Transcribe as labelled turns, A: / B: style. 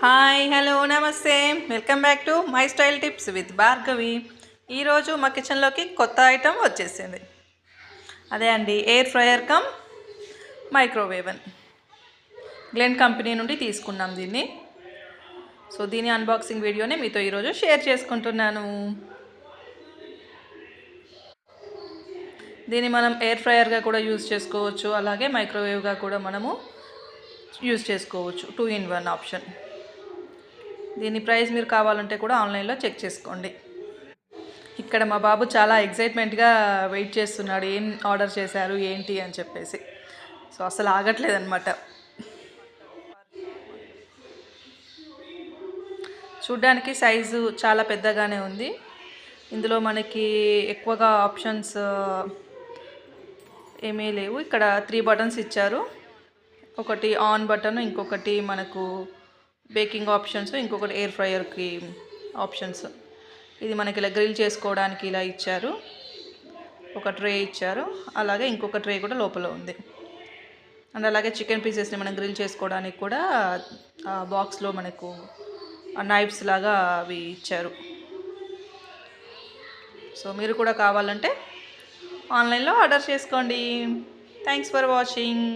A: Hi hello నమస్తే welcome back to my style tips with Bhargavi. ఈరోజు మా కిచెన్లోకి కొత్త ఐటెం వచ్చేసింది. అదే అండి, ఎయిర్ ఫ్రైయర్ కమ్ మైక్రోవేవ్ అని గ్లెన్ కంపెనీ నుండి తీసుకున్నాం దీన్ని. సో దీని అన్బాక్సింగ్ వీడియోనే మీతో ఈరోజు షేర్ చేసుకుంటున్నాను. దీన్ని మనం ఎయిర్ ఫ్రైయర్గా కూడా యూజ్ చేసుకోవచ్చు, అలాగే మైక్రోవేవ్గా కూడా మనము యూజ్ చేసుకోవచ్చు. 2 in 1 ఆప్షన్. దీని ప్రైస్ మీరు కావాలంటే కూడా ఆన్లైన్లో చెక్ చేసుకోండి. ఇక్కడ మా బాబు చాలా ఎక్సైట్మెంట్గా వెయిట్ చేస్తున్నాడు, ఏం ఆర్డర్ చేశారు ఏంటి అని చెప్పేసి. సో అసలు ఆగట్లేదన్నమాట. చూడ్డానికి సైజు చాలా పెద్దగానే ఉంది. ఇందులో మనకి ఎక్కువగా ఆప్షన్స్ ఏమీ లేవు. ఇక్కడ 3 బటన్స్ ఇచ్చారు. ఒకటి ఆన్ బటన్, ఇంకొకటి మనకు బేకింగ్ ఆప్షన్స్, ఇంకొకటి ఎయిర్ ఫ్రైయర్కి ఆప్షన్స్. ఇది మనకి ఇలా గ్రిల్ చేసుకోవడానికి ఇలా ఇచ్చారు. ఒక ట్రే ఇచ్చారు, అలాగే ఇంకొక ట్రే కూడా లోపల ఉంది. అండ్ అలాగే చికెన్ పీసెస్ని మనం గ్రిల్ చేసుకోవడానికి కూడా బాక్స్లో మనకు నైఫ్స్ లాగా అవి ఇచ్చారు. సో మీరు కూడా కావాలంటే ఆన్లైన్లో ఆర్డర్ చేసుకోండి. Thanks for watching.